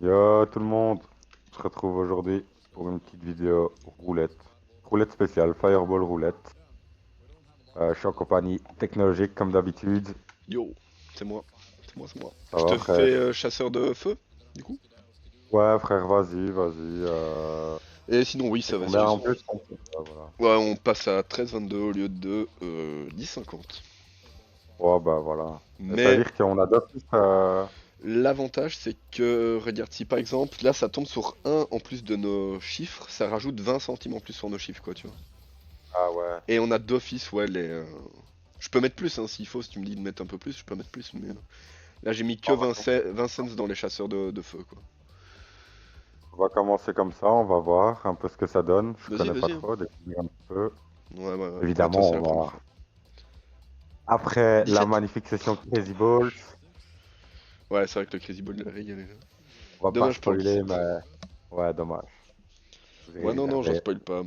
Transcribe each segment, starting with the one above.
Yo tout le monde, on se retrouve aujourd'hui pour une petite vidéo roulette. Roulette spéciale, Fireball roulette. Je suis en compagnie technologique comme d'habitude. Yo, c'est moi. C'est moi, c'est moi. Ça Je va te fais frère? chasseur de feu, du coup. Ouais frère, vas-y. Et sinon, oui, C'est ça va, combien c'est en juste. plus? Voilà. Ouais, on passe à 13,22 au lieu de 10,50. Ouais bah voilà. Et ça veut Mais dire qu'on a d'office... l'avantage, c'est que, regarde, si par exemple, là, ça tombe sur un en plus de nos chiffres, ça rajoute 20 centimes en plus sur nos chiffres, quoi, tu vois. Ah ouais. Et on a d'office, ouais, je peux mettre plus, hein, s'il faut, si tu me dis de mettre un peu plus, je peux mettre plus, mais là, j'ai mis que On va, 20, 20 cents dans les chasseurs de feu, quoi. on va commencer comme ça, on va voir un peu ce que ça donne. Je Vas-y, connais pas vas-y, hein. trop, découvrir un peu. Ouais, ouais, ouais. Ouais, toi, Évidemment, c'est la on première va... fois. Après la 17? magnifique session Crazy Balls, Ouais, c'est vrai que le Crazy Ball, il a régalé, là. on va pas Dommage pour le spoiler, 17. mais ouais, dommage. Vous irez Ouais, non, non, j'en regarder spoil pas.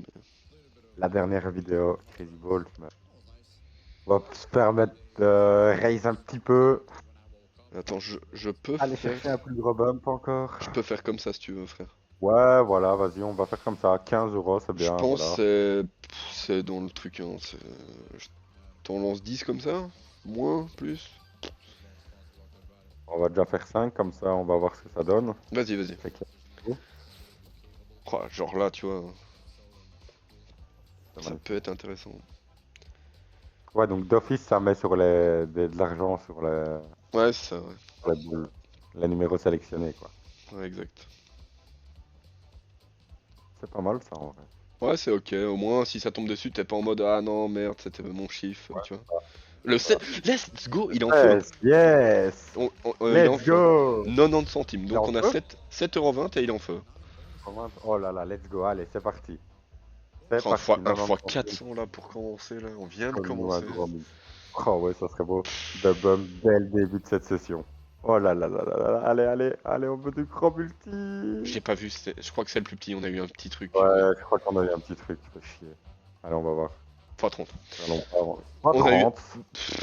la dernière vidéo Crazy Balls, mais on va se permettre de raise un petit peu. Attends, je peux Aller faire. chercher un plus gros bump encore. Je peux faire comme ça si tu veux, frère. Ouais, voilà, vas-y, on va faire comme ça. 15 euros, c'est Je bien, pense voilà. c'est dans le truc, hein. Je t'en lance 10 comme ça? Moins? Plus? On va déjà faire 5 comme ça, on va voir ce que ça donne. Vas-y, vas-y. Fait que- oh, Oh, genre là, tu vois, c'est ça magnifique. peut être intéressant. Ouais, donc d'office, ça met sur de l'argent Ouais, c'est ça, ouais. sur les boules, les numéros sélectionnés, quoi. Ouais, exact. C'est pas mal ça en vrai. Ouais, c'est ok. Au moins, si ça tombe dessus, t'es pas en mode ah non, merde, c'était mon chiffre, tu vois. Le 7, Voilà. let's go, il est en feu, hein. 16, yes! Il est en Let's feu. go! 90 centimes. Il est Donc en on a feu? 7,20€ et il est en feu. Oh là là, let's go, allez, c'est parti. C'est Un parti, fois, un 90 fois centimes. 400 là pour commencer là. On vient de Comme un commencer. gros mille. Oh ouais, ça serait beau. De bum dès le début de cette session. Oh là là, allez, on veut du grand multi. J'ai pas vu, je crois que c'est le plus petit. On a eu un petit truc. Ouais, je crois qu'on a eu un petit truc, fait chier. Allez, on va voir. Fois 30. Allons pas avant. Pas On a eu. 30.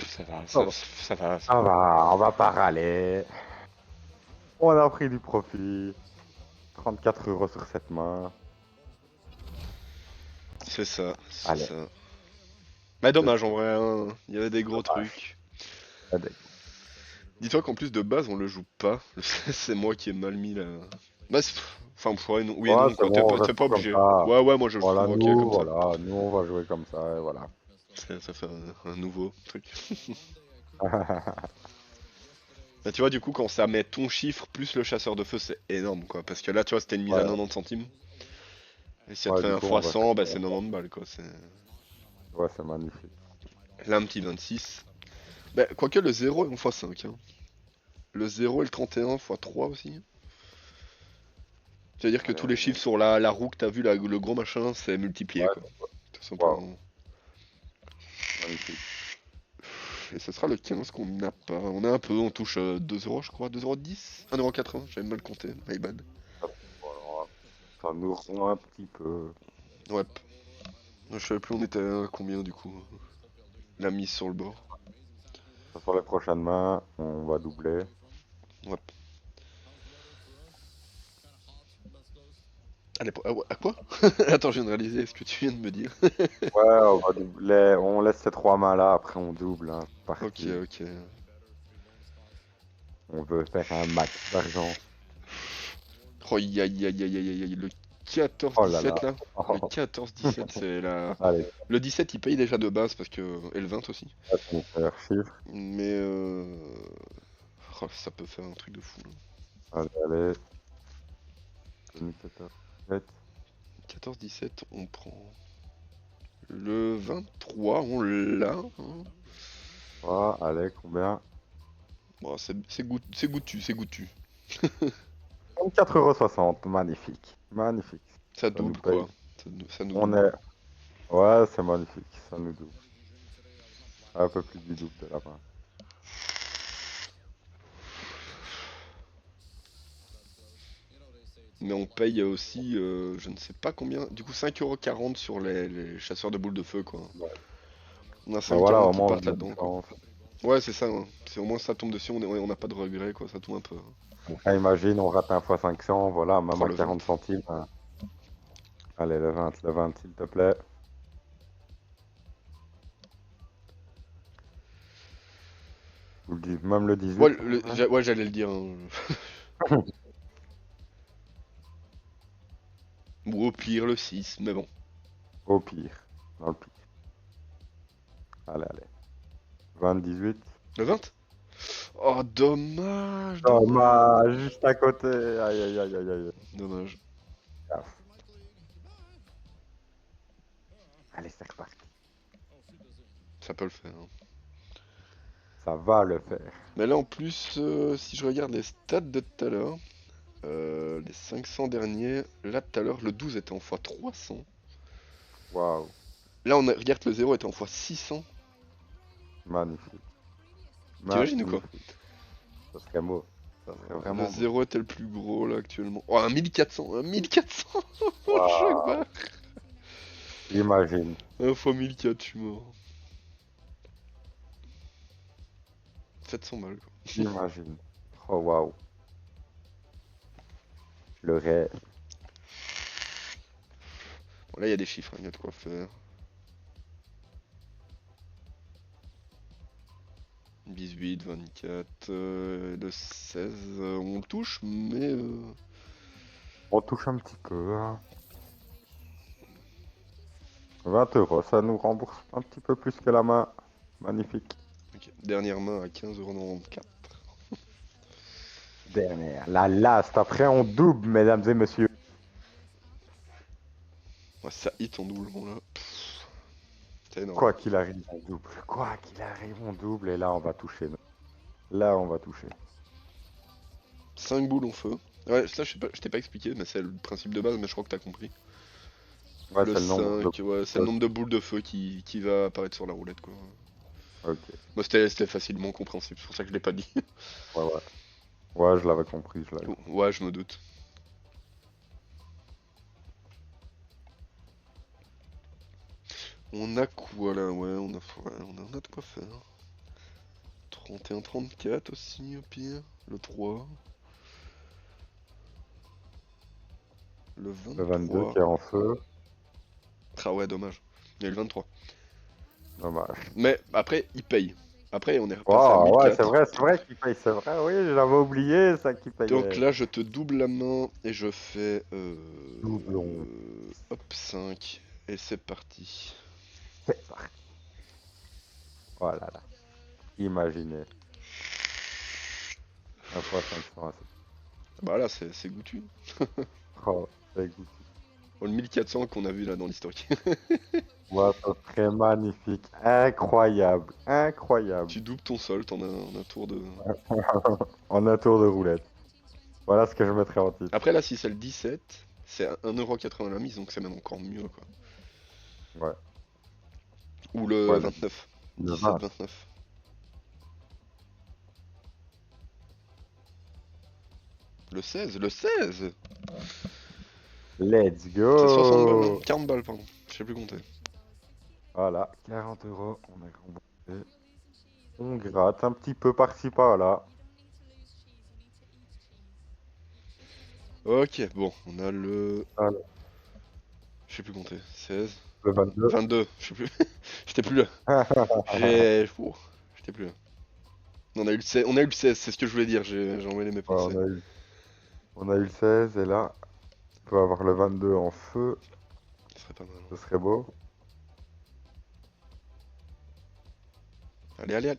Ça va, Ça ça, va, ça va, ça ça va. va, on va pas râler. On a pris du profit. 34 euros sur cette main. C'est ça, c'est Allez, ça. Mais let's dommage en go. vrai, hein. Il y avait des gros Dommage. trucs. Allez. Dis-toi qu'en plus de base, on le joue pas. C'est moi qui ai mal mis la. Bah, enfin, ouais, oui et Ouais, non, c'est quoi. bon, on T'es reste pas comme obligé. ça. Ouais, ouais, moi je le Voilà, trouve ok comme ça. nous, on va jouer comme ça, et voilà. Ça fait un nouveau truc. Bah, tu vois, du coup, quand ça met ton chiffre plus le chasseur de feu, c'est énorme, quoi. Parce que là, tu vois, c'était une mise à Ouais, 90 centimes. Et si ça te ouais, fait du un coup, on fois va faire 100, bah, ça. c'est 90 balles, quoi. Ouais, c'est magnifique. Là, un petit 26. Bah, quoique le 0 est en x5, hein. Le 0 et le 31 x3 aussi. C'est-à-dire que tous les chiffres Allez, sur la roue que t'as vu, le gros machin, c'est multiplié, ouais, quoi. Tout waouh, simplement. magnifique. Et ce sera le 15 qu'on n'a pas. On a un peu, on touche 2 euros, je crois. 2,10 €? 1,80 €, j'avais mal compté. My bad. Voilà, ça nous rend un petit peu. Ouais. Je savais plus on était à combien, du coup. La mise sur le bord. Sur les prochaines mains, on va doubler. Ouais. Allez, à quoi? Attends, je viens de réaliser ce que tu viens de me dire. Ouais, on va doubler. On laisse ces trois mains-là, après on double, hein. C'est Ok, parti. ok. On veut faire un max d'argent. Oh, aïe, aïe, aïe, aïe, aïe, aïe, le Oh là 14-17 là. là. Le 14-17, c'est la. Allez, Le 17, il paye déjà de base parce que. Et le 20 aussi. ça, c'est mon meilleur chiffre. Mais oh, ça peut faire un truc de fou là. Allez. 2014. 14-17, on prend. Le 23, on l'a, hein. Ah, allez, combien? Bon, c'est goûtu, c'est goûtu. 34,60 €. Magnifique. Magnifique. Ça Ça nous double paye. quoi. Ça nous On double. est. Ouais, c'est magnifique. Ça nous double. Un peu plus du double de la fin. Mais on paye aussi, je ne sais pas combien, du coup 5,40 € sur les chasseurs de boules de feu quoi. Ouais. On a Bah voilà, 5,40 au qui moins on a partent de la là-dedans quoi. différence. Ouais, c'est ça, hein. C'est au moins ça tombe dessus, on n'a pas de regret, quoi, ça tombe un peu. Ah, imagine, on rate un fois 500, voilà, même Prends à le 20. 40 centimes. Hein. Allez, le 20 s'il te plaît. Ou même le 18, Ouais, ça irait. ouais, j'allais le dire, hein. Ou au pire le 6, mais bon. Au pire, dans le pire. Allez, allez. 20, 18. Le 20? Oh, dommage, Dommage, dommage. juste à côté. Aïe, aïe, aïe, aïe, aïe. Dommage. Gaffe. Allez, c'est reparti. Ça peut le faire, hein. Ça va le faire. Mais là, en plus, si je regarde les stats de tout à l'heure, les 500 derniers, là, tout à l'heure, le 12 était en x300. Waouh, Là, regarde, le 0 était en x600. magnifique. T'imagines ou quoi? Magnifique. Ça serait beau. Ça serait Le vraiment beau. 0 était le plus gros, là, actuellement. Oh, un 1400! Un 1400! Chaque Waouh, barre! imagine. 1 fois 1400, je suis mort. 700 balles, quoi. Imagine. Oh, waouh. Le rêve. Bon, là, il y a des chiffres, hein, il y a de quoi faire. 18, 24, le 16, on le touche, mais... On touche un petit peu. Hein. 20 euros, ça nous rembourse un petit peu plus que la main. Magnifique. ok. Dernière main à 15,94 €. Dernière. La last. Après, on double, mesdames et messieurs. Ouais, ça hit en doublement, là. Pff, c'est énorme. Quoi qu'il arrive, on double. Quoi qu'il arrive, on double. Et là, on va toucher. Là, on va toucher. 5 boules en feu. Ouais, ça, je t'ai pas expliqué, mais c'est le principe de base, mais je crois que t'as compris. Ouais, Le c'est le nombre de... 5, ouais, c'est le nombre de boules de feu qui va apparaître sur la roulette, quoi. Ok. Moi, c'était facilement compréhensible, c'est pour ça que je l'ai pas dit. Ouais, ouais. Ouais, je l'avais compris, je l'avais compris. Ouais, je me doute. On a quoi là? Ouais, on a de quoi faire. 31, 34 aussi, au pire. Le 3. Le Le 22 23. qui est en feu. Ah ouais, dommage. Il y a eu le 23. Dommage. Mais après, il paye. Après, on est repassé à Oh, ouais, 1004. c'est vrai qu'il paye, c'est vrai. Oui, j'avais oublié ça qu'il Donc payait. là, je te double la main et je fais Doublon. hop 5 et c'est parti. C'est parti. Oh là là. Imaginez. Un fois 500. Bah là, c'est goûtu. Oh, c'est goûté. Oh, le 1400 qu'on a vu là dans l'historique. Ouais, ça serait magnifique. Incroyable. Incroyable. Tu doubles ton sol, t'en as un tour de. En un tour de roulette. Voilà ce que je mettrais en titre. Après là, si c'est le 17, c'est 1,80€ la mise, donc c'est même encore mieux quoi. Ouais. Ou le Ouais, 29. le 17, 20. 29. Le 16, le 16! Let's C'est 60 balles, hein. go. 40 balles, pardon. Je sais plus compter. Voilà. 40 euros. On a remboursé. On gratte un petit peu par-ci par-là. Ok, bon, on a le. Voilà. Je sais plus compter. 16. Le 22. 22, je sais plus. J'étais plus là. J'ai. Ouh, j'étais plus là. On a eu le 16, on a eu le 16, c'est ce que je voulais dire, j'ai envoyé mes Ouais, pensées. on a eu le 16 et là, on peut avoir le 22 en feu. Ce serait pas mal, Ce hein. serait beau. Allez, allez, allez.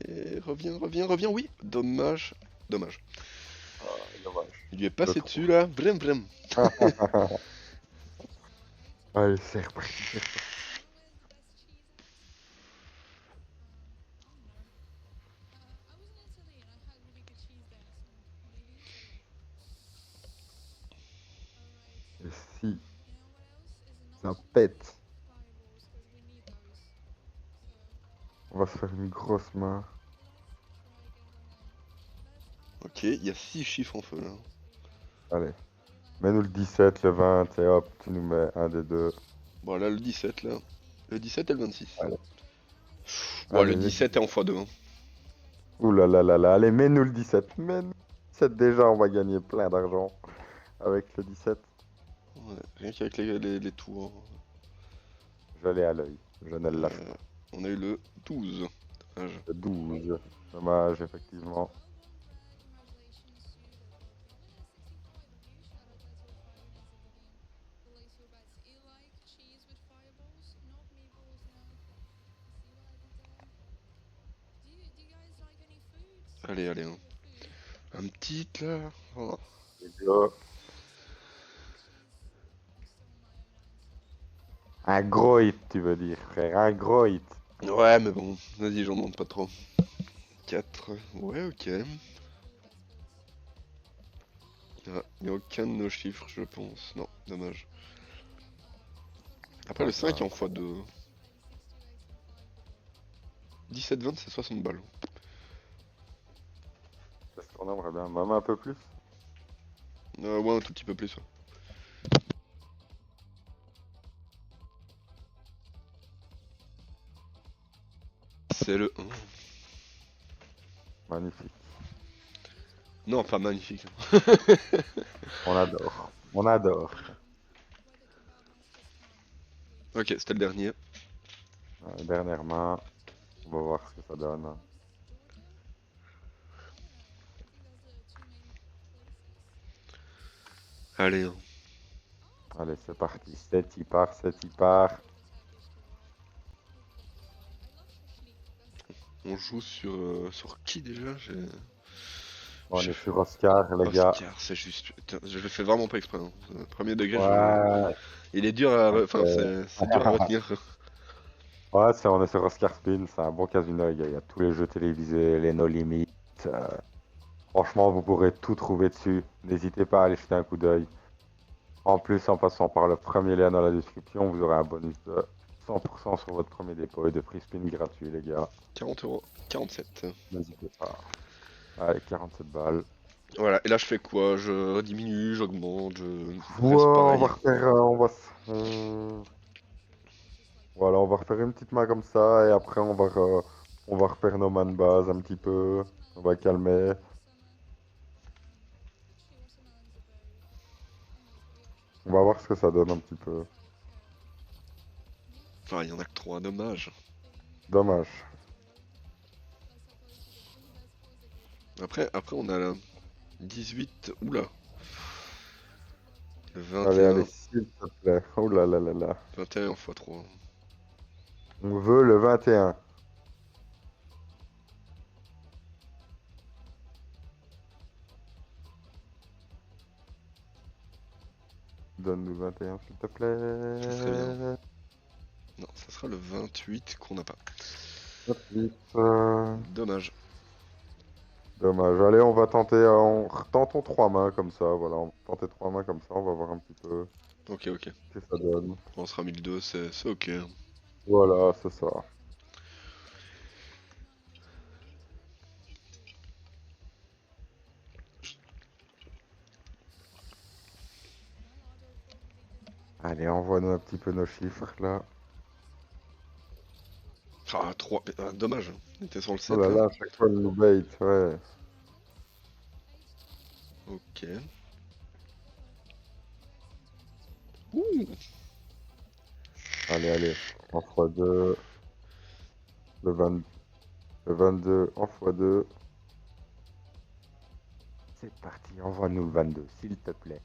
Et reviens, reviens, reviens, oui. Dommage. Dommage. Ah, dommage. Il lui est Le passé 3. dessus là. Vrem, vrem. Allez, c'est reparti. Et si ça pète, on va se faire une grosse main. Ok, il y a 6 chiffres en feu là. Allez. Mets-nous le 17, le 20, et hop, tu nous mets un des deux. Bon, là, le 17 là. Le 17 et le 26. Allez. Bon, le Allez, 17 est en x2, hein. Ouh là là là là, allez, mets-nous le 17. Mets-nous le 17 déjà, on va gagner plein d'argent avec le 17. Ouais, rien qu'avec les tours. Je l'ai à l'œil, je ne le lâche Euh, pas. on a eu le 12. Dommage. Le 12, dommage, effectivement. Allez, allez, hein. Un petit là. Oh. Les gars, un gros hit, tu veux dire, frère, un gros hit. Ouais, mais bon, vas-y, j'en demande pas trop. 4. Ouais, ok. Ah, y a aucun de nos chiffres, je pense. Non, dommage. Après, Pas le 5 est grave. en x2. 17-20, c'est 60 balles. Est-ce qu'on aimerait bien, même un peu plus? Ouais, un tout petit peu plus. Ouais. C'est le 1. Magnifique. Non, pas magnifique. On adore. On adore. Ok, c'était le dernier. Dernière main. On va voir ce que ça donne. Allez, hein. Allez, c'est parti. 7 il part, 7 il part. On joue sur qui déjà? On est J'ai- sur Oscar, les gars. Oscar, c'est juste. Putain, je le fais vraiment pas exprès, hein. Premier degré, Ouais. il est dur à. Enfin, Ok. c'est dur à retenir. Ouais, on est sur Oscar Spin, c'est un bon casino. Il y a tous les jeux télévisés, les No Limit. Franchement, vous pourrez tout trouver dessus. N'hésitez pas à aller jeter un coup d'œil. En plus, en passant par le premier lien dans la description, vous aurez un bonus de 100% sur votre premier dépôt et de free spin gratuit, les gars. 40 €. 47. N'hésitez pas. Allez, 47 balles. Voilà, et là je fais quoi? Je diminue, j'augmente, je Ouais, reste on va pareil. refaire, voilà, on va refaire une petite main comme ça et après on va refaire nos mains de base un petit peu. On va calmer. On va voir ce que ça donne un petit peu. Ah, il y en a que 3, dommage. Dommage. Après on a la 18. Oula. Le Allez, allez, 21. s'il te plaît. Oh là là là là. 21 x 3. On veut le 21. Donne-nous le 21, s'il te Ça serait bien. plaît. Non, ça sera le 28 qu'on n'a pas. Hop, vite, Dommage. dommage. Allez, on va tenter, tentons 3 mains comme ça. Voilà, on va tenter 3 mains comme ça. On va voir un petit peu Ok, ok. ce que ça donne. On sera 1002, c'est ok. Voilà, c'est ça. Allez, envoie-nous un petit peu nos chiffres là. Ah, 3. Dommage. On était sur le Oh 7 là là. là, à chaque fois le nous bait, ouais. Ok. Ouh. Allez, allez, en x2, le 20, le 22 en x2. C'est parti, envoie-nous le 22, s'il te plaît.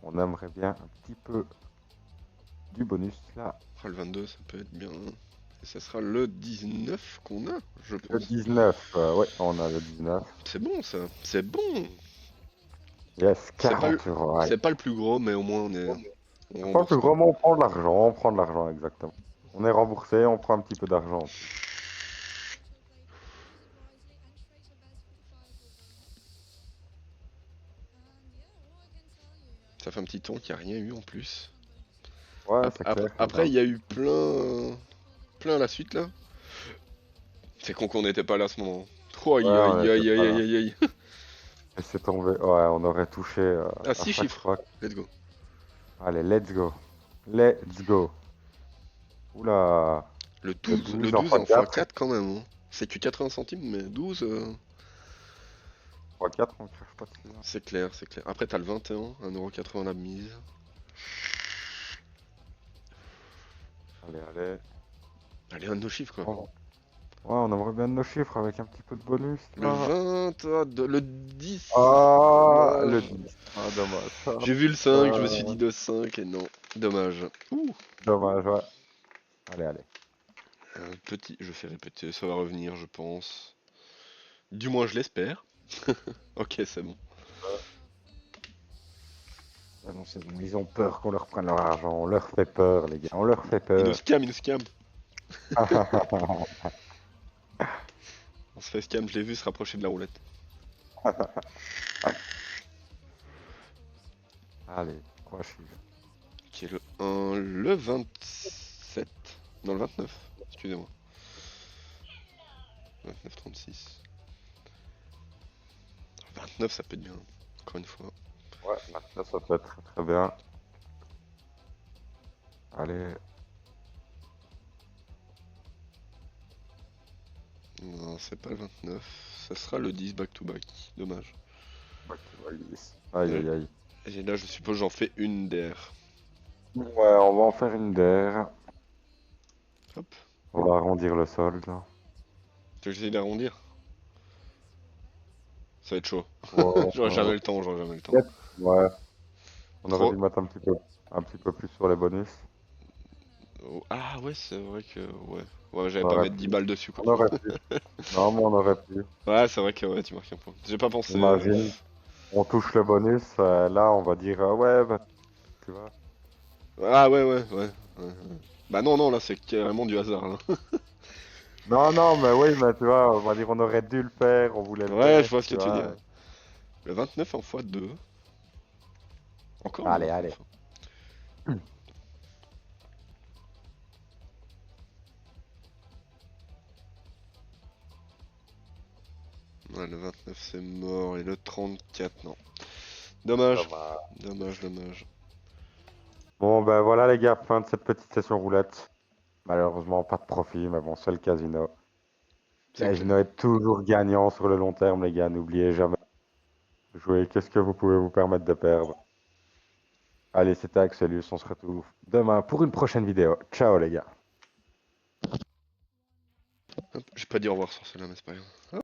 On aimerait bien un petit peu du bonus là. Ah, le 22, ça peut être bien. Et ça sera le 19 qu'on a, je Le pense. 19, ouais, on a le 19. C'est bon ça. C'est bon. Yes, C'est pas 40 euros, allez. c'est pas le plus gros, mais au moins on C'est pas le rembourse plus quoi. gros, mais on prend de l'argent, exactement. On est remboursé, on prend un petit peu d'argent. Ça fait un petit temps qu'il n'y a rien eu en plus. Ouais, c'est clair. Après, il y a eu plein à la suite là. C'est con qu'on n'était pas là à ce moment. Oh, Ouais, aïe on aïe était aïe pas aïe là. aïe aïe. Et c'est tombé. Ouais, on aurait touché Ah, à 6 chaque chiffres. fois. Let's go. Allez, let's go. Let's go. Oula. Le Le 12, le 12 en 12 en x4. x4 quand même, hein. C'est que 80 centimes, mais 12, x4, on crache pas dessus. c'est clair, c'est clair. Après, t'as le 21, 1,80€ la mise. Allez, allez. Allez, un de nos chiffres, quoi. Ouais, on aimerait bien nos chiffres avec un petit peu de bonus, Le là. 20, le 10, Ah, le dommage. 10. Ah, dommage. Ah, J'ai vu le 5, je me suis dit putain. de 5 et non. Dommage. Ouh. Dommage, ouais. Allez, allez. Un petit, je fais répéter, ça va revenir, je pense. Du moins, je l'espère. Ok, c'est bon. Ah non, c'est bon, ils ont peur qu'on leur prenne leur argent. On leur fait peur, les gars. On leur fait Il nous peur. scam, il nous scam. On se fait scam, je l'ai vu se rapprocher de la roulette. Allez, quoi, je suis. Qui est le 1, le 27. Non, le 29. Excusez-moi. 29,36. 29, ça peut être bien. Encore une fois. Ouais, maintenant, ça peut être très très bien. Allez. Non, c'est pas le 29. Ça sera le 10 back to back. Dommage. Back to back 10. Aïe, Euh, aïe, aïe. Et là, je suppose j'en fais une der. Ouais, on va en faire une der. Hop. On va arrondir le solde. Tu veux que j'essaye d'arrondir? Ça va être chaud. Ouais, J'aurai jamais le temps, j'aurai jamais le temps. peut-être. Ouais, on aurait dû Trop. mettre un petit peu plus sur les bonus. Oh, ah ouais, c'est vrai que... Ouais. Ouais, j'allais On pas aurait mettre pu. 10 balles dessus, quoi. On aurait pu. Non, mais on aurait pu. Ouais, c'est vrai que ouais, tu marques un point. J'ai pas pensé. Imagine, on touche le bonus, là on va dire ouais, bah, tu vois. Ah ouais, ouais, ouais. Ouais, ouais. Bah non, non, là, c'est carrément du hasard, là. Non, non, mais oui, mais tu vois, on va dire on aurait dû le faire, on voulait le Ouais, je faire, vois ce que tu tu veux dire. vois. Le 29 en x2. Encore le Allez, allez. 29. Ouais, le 29 c'est mort. Et le 34, non. Dommage. Dommage. Dommage, dommage. Bon, ben voilà les gars, fin de cette petite session roulette. Malheureusement, pas de profit, mais bon, c'est le casino. C'est Casino clair. est toujours gagnant sur le long terme, les gars. N'oubliez jamais de jouer. Qu'est-ce que vous pouvez vous permettre de perdre? Allez, c'était Axelius, on se retrouve demain pour une prochaine vidéo. Ciao les gars. Hop, j'ai pas dit au revoir sur celle-là, mais c'est pas grave.